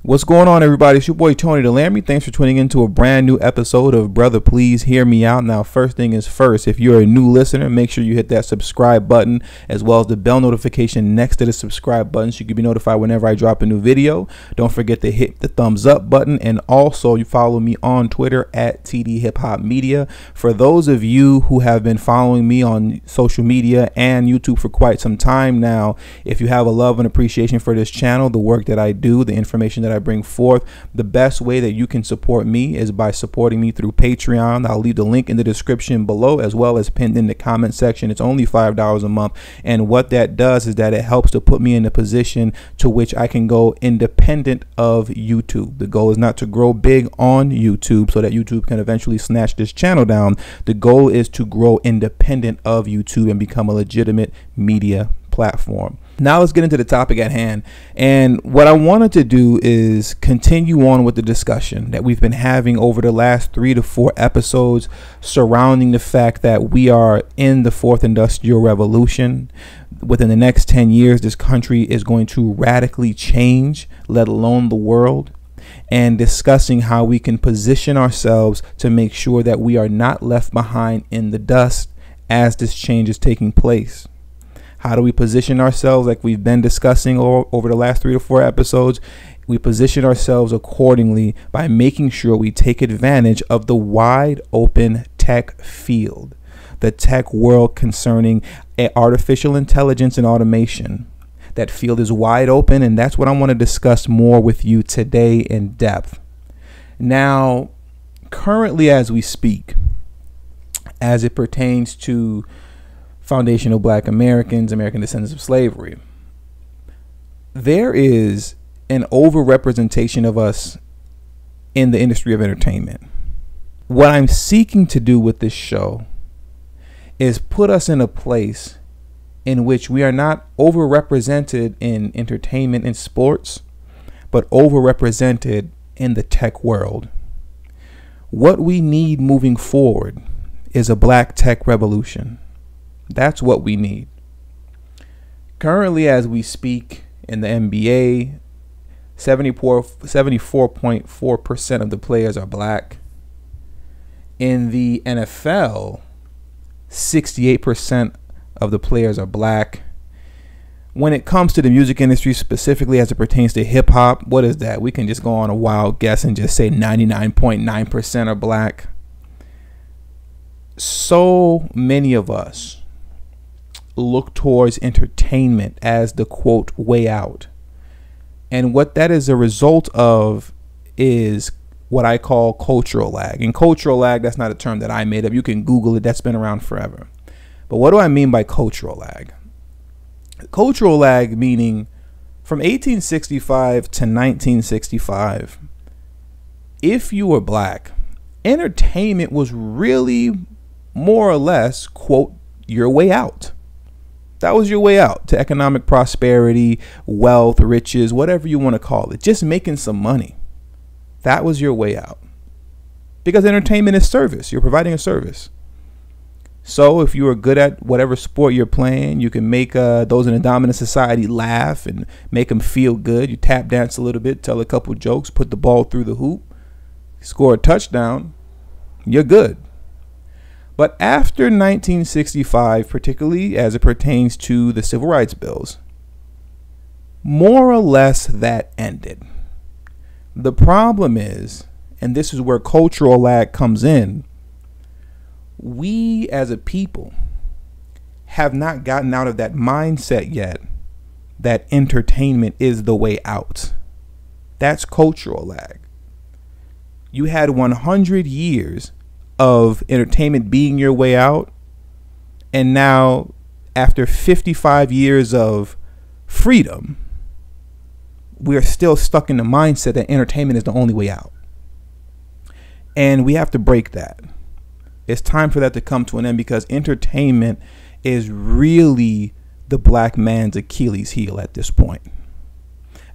What's going on, everybody? It's your boy Tony Delerme. Thanks for tuning in to a brand new episode of Brother Please, Hear Me Out. Now, first thing is first, if you're a new listener, make sure you hit that subscribe button as well as the bell notification next to the subscribe button so you can be notified whenever I drop a new video. Don't forget to hit the thumbs up button, and also you follow me on Twitter at tdhiphop media. For those of you who have been following me on social media and YouTube for quite some time now, if you have a love and appreciation for this channel, the work that I do, the information that I bring forth, the best way that you can support me is by supporting me through Patreon. I'll leave the link in the description below as well as pinned in the comment section. It's only $5 a month, and what that does is that it helps to put me in a position to which I can go independent of YouTube. The goal is not to grow big on YouTube so that YouTube can eventually snatch this channel down. The goal is to grow independent of YouTube and become a legitimate media platform. Now let's get into the topic at hand. And what I wanted to do is continue on with the discussion that we've been having over the last 3 to 4 episodes surrounding the fact that we are in the fourth industrial revolution. Within the next 10 years, this country is going to radically change, let alone the world, and discussing how we can position ourselves to make sure that we are not left behind in the dust as this change is taking place. How do we position ourselves? Like we've been discussing over the last 3 to 4 episodes, we position ourselves accordingly by making sure we take advantage of the wide open tech field, the tech world concerning artificial intelligence and automation. That field is wide open, and that's what I want to discuss more with you today in depth. Now, currently as we speak, as it pertains to foundational Black Americans, American descendants of slavery, there is an overrepresentation of us in the industry of entertainment. What I'm seeking to do with this show is put us in a place in which we are not overrepresented in entertainment and sports, but overrepresented in the tech world. What we need moving forward is a Black tech revolution. That's what we need. Currently, as we speak, in the NBA, 74.4% of the players are Black. In the NFL, 68% of the players are Black. When it comes to the music industry, specifically as it pertains to hip hop, what is that? We can just go on a wild guess and just say 99.9% are Black. So many of us look towards entertainment as the quote way out, and what that is a result of is what I call cultural lag. And cultural lag, that's not a term that I made up. You can Google it. That's been around forever. But what do I mean by cultural lag? Cultural lag meaning from 1865 to 1965, if you were Black, entertainment was really more or less quote your way out. That was your way out to economic prosperity, wealth, riches, whatever you want to call it. Just making some money. That was your way out. Because entertainment is service. You're providing a service. So if you are good at whatever sport you're playing, you can make those in a dominant society laugh and make them feel good. You tap dance a little bit, tell a couple jokes, put the ball through the hoop, score a touchdown, you're good. But after 1965, particularly as it pertains to the civil rights bills, more or less that ended. The problem is, and this is where cultural lag comes in, we as a people have not gotten out of that mindset yet that entertainment is the way out. That's cultural lag. You had 100 years of entertainment being your way out, and now after 55 years of freedom, we are still stuck in the mindset that entertainment is the only way out, and we have to break that. It's time for that to come to an end, because entertainment is really the Black man's Achilles heel at this point,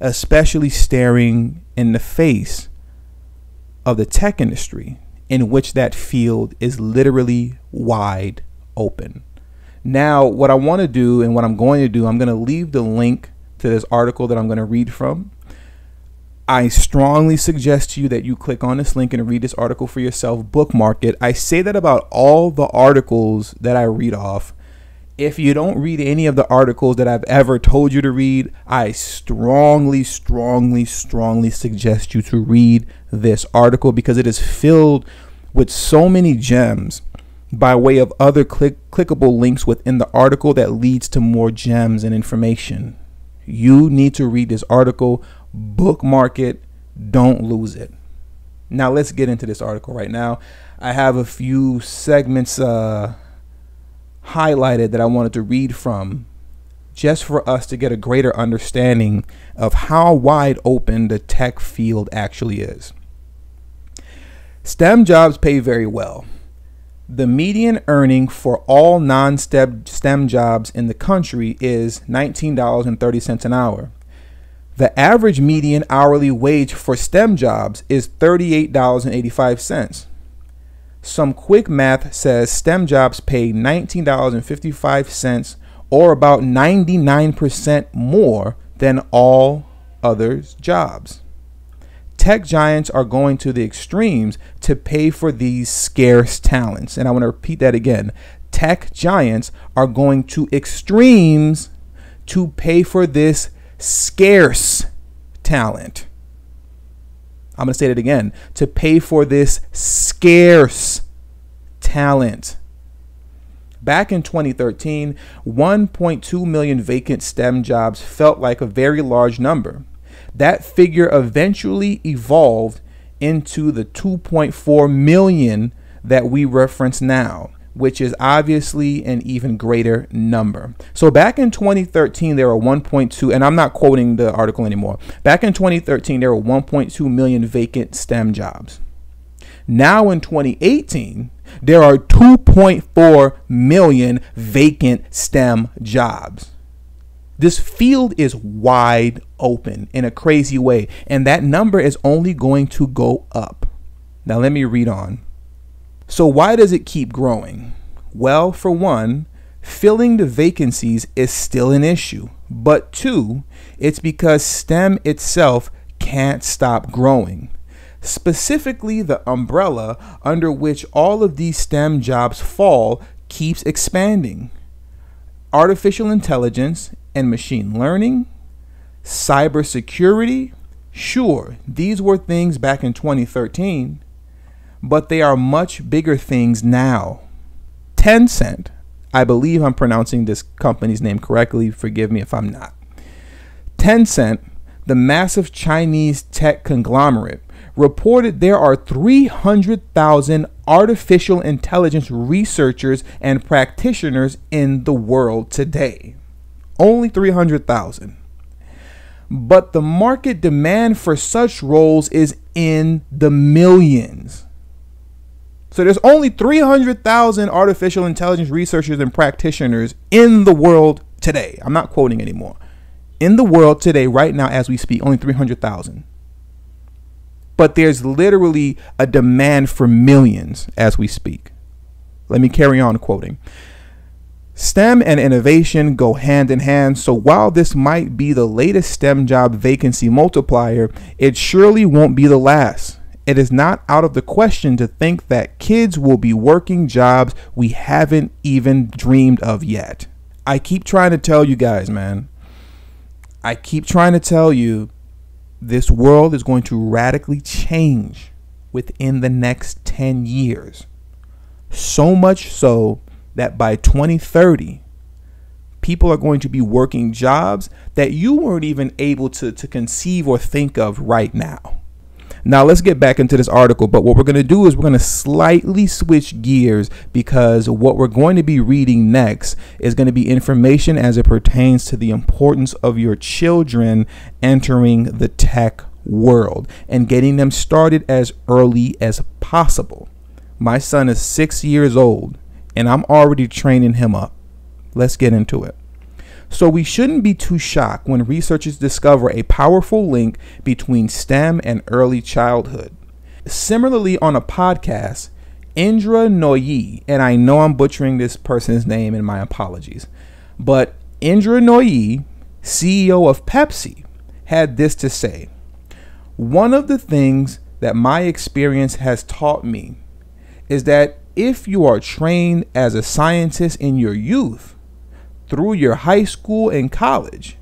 especially staring in the face of the tech industry, in which that field is literally wide open. Now, what I want to do and what I'm going to do, I'm going to leave the link to this article that I'm going to read from. I strongly suggest to you that you click on this link and read this article for yourself, bookmark it. I say that about all the articles that I read off. If you don't read any of the articles that I've ever told you to read, I strongly suggest you to read this article because it is filled with so many gems by way of other clickable links within the article that leads to more gems and information. You need to read this article, bookmark it, don't lose it. Now let's get into this article right now. I have a few segments highlighted that I wanted to read from just for us to get a greater understanding of how wide open the tech field actually is. STEM jobs pay very well. The median earning for all non-STEM jobs in the country is $19.30 an hour. The average median hourly wage for STEM jobs is $38.85. Some quick math says STEM jobs pay $19.55 or about 99% more than all others jobs. Tech giants are going to the extremes to pay for these scarce talents. And I want to repeat that again. Tech giants are going to extremes to pay for this scarce talent. I'm going to say that again. To pay for this scarce talent. Back in 2013, 1.2 million vacant STEM jobs felt like a very large number. That figure eventually evolved into the 2.4 million that we reference now, which is obviously an even greater number. So back in 2013, there were 1.2, and I'm not quoting the article anymore. Back in 2013, there were 1.2 million vacant STEM jobs. Now in 2018, there are 2.4 million vacant STEM jobs. This field is wide open in a crazy way, and that number is only going to go up. Now let me read on. So why does it keep growing? Well, for one, filling the vacancies is still an issue. But two, it's because STEM itself can't stop growing. Specifically, the umbrella under which all of these STEM jobs fall keeps expanding. Artificial intelligence and machine learning, cybersecurity, sure, these were things back in 2013, but they are much bigger things now. Tencent, I believe I'm pronouncing this company's name correctly, forgive me if I'm not. Tencent, the massive Chinese tech conglomerate, reported there are 300,000 artificial intelligence researchers and practitioners in the world today. Only 300,000. But the market demand for such roles is in the millions. So there's only 300,000 artificial intelligence researchers and practitioners in the world today. I'm not quoting anymore. In the world today, right now, as we speak, only 300,000. But there's literally a demand for millions as we speak. Let me carry on quoting. STEM and innovation go hand in hand, so while this might be the latest STEM job vacancy multiplier, it surely won't be the last. It is not out of the question to think that kids will be working jobs we haven't even dreamed of yet. I keep trying to tell you guys, man. I keep trying to tell you this world is going to radically change within the next 10 years. So much so that by 2030, people are going to be working jobs that you weren't even able to conceive or think of right now. Now let's get back into this article, but what we're going to do is we're going to slightly switch gears because what we're going to be reading next is going to be information as it pertains to the importance of your children entering the tech world and getting them started as early as possible. My son is 6 years old and I'm already training him up. Let's get into it. So we shouldn't be too shocked when researchers discover a powerful link between STEM and early childhood. Similarly, on a podcast, Indra Nooyi, and I know I'm butchering this person's name and my apologies, but Indra Nooyi, CEO of Pepsi, had this to say. One of the things that my experience has taught me is that if you are trained as a scientist in your youth, through your high school and college,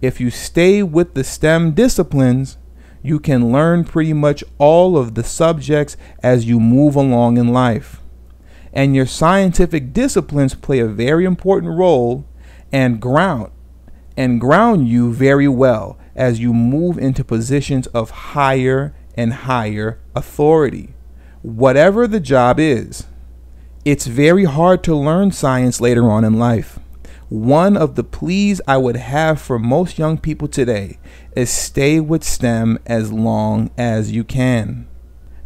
if you stay with the STEM disciplines, you can learn pretty much all of the subjects as you move along in life. And your scientific disciplines play a very important role and ground you very well as you move into positions of higher and higher authority. Whatever the job is, it's very hard to learn science later on in life. One of the pleas I would have for most young people today is stay with STEM as long as you can.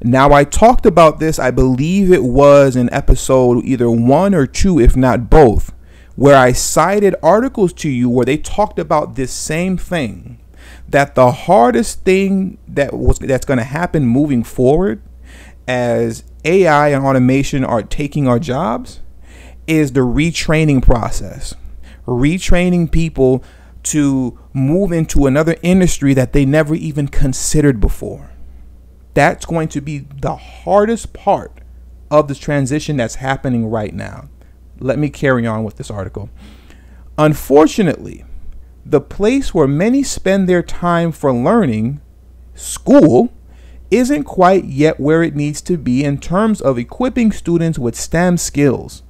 Now, I talked about this, I believe it was in episode either 1 or 2, if not both, where I cited articles to you where they talked about this same thing, that the hardest thing that's going to happen moving forward as AI and automation are taking our jobs is the retraining process. Retraining people to move into another industry that they never even considered before. That's going to be the hardest part of this transition that's happening right now. Let me carry on with this article. Unfortunately, the place where many spend their time for learning, school, isn't quite yet where it needs to be in terms of equipping students with STEM skills.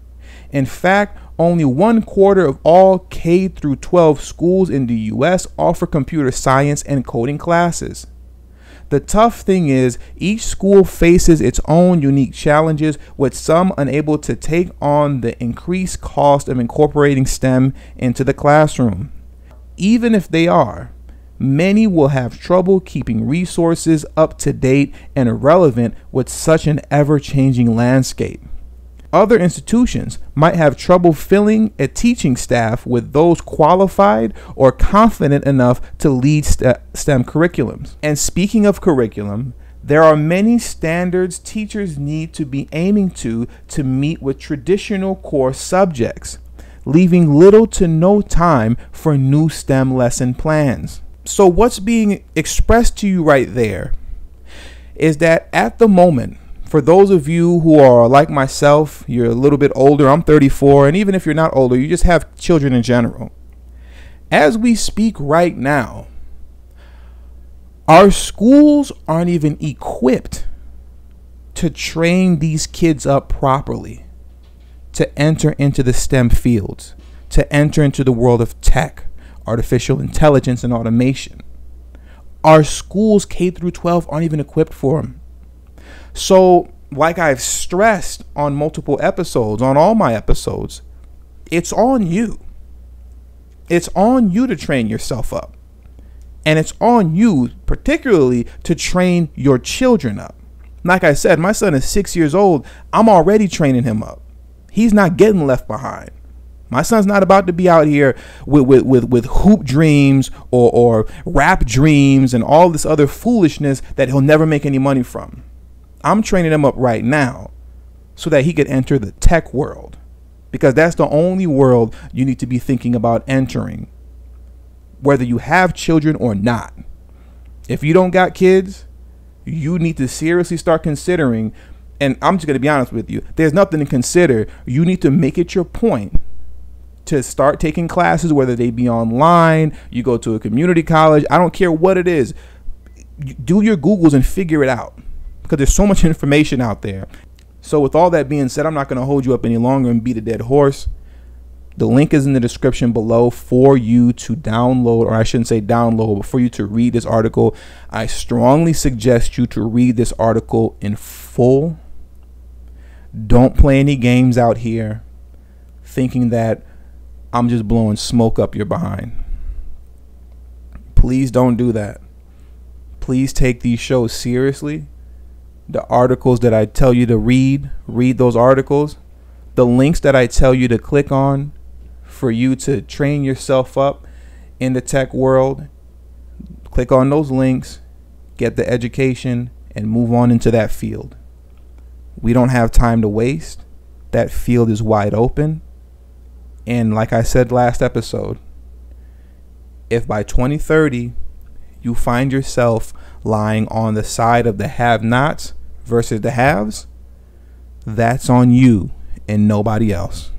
In fact, only 1/4 of all K through 12 schools in the US offer computer science and coding classes. The tough thing is each school faces its own unique challenges, with some unable to take on the increased cost of incorporating STEM into the classroom. Even if they are, many will have trouble keeping resources up to date and relevant with such an ever-changing landscape. Other institutions might have trouble filling a teaching staff with those qualified or confident enough to lead STEM curriculums. And speaking of curriculum, there are many standards teachers need to be aiming to meet with traditional core subjects, leaving little to no time for new STEM lesson plans. So what's being expressed to you right there is that at the moment, for those of you who are like myself, you're a little bit older, I'm 34, and even if you're not older, you just have children in general. As we speak right now, our schools aren't even equipped to train these kids up properly to enter into the STEM fields, to enter into the world of tech, artificial intelligence, and automation. Our schools, K through 12, aren't even equipped for them. So, like I've stressed on multiple episodes, on all my episodes, it's on you. It's on you to train yourself up. And it's on you, particularly, to train your children up. Like I said, my son is 6 years old. I'm already training him up. He's not getting left behind. My son's not about to be out here with hoop dreams or rap dreams and all this other foolishness that he'll never make any money from. I'm training him up right now so that he could enter the tech world, because that's the only world you need to be thinking about entering, whether you have children or not. If you don't got kids, you need to seriously start considering, and I'm just going to be honest with you, there's nothing to consider. You need to make it your point to start taking classes, whether they be online, you go to a community college, I don't care what it is. Do your Googles and figure it out, because there's so much information out there. So with all that being said, I'm not going to hold you up any longer and beat a dead horse. The link is in the description below for you to download, or I shouldn't say download, but for you to read this article. I strongly suggest you to read this article in full. Don't play any games out here thinking that I'm just blowing smoke up your behind. Please don't do that. Please take these shows seriously. The articles that I tell you to read those articles. The links that I tell you to click on for you to train yourself up in the tech world, click on those links, get the education, and move on into that field. We don't have time to waste. That field is wide open. And like I said last episode, if by 2030 you find yourself lying on the side of the have-nots versus the haves, that's on you and nobody else.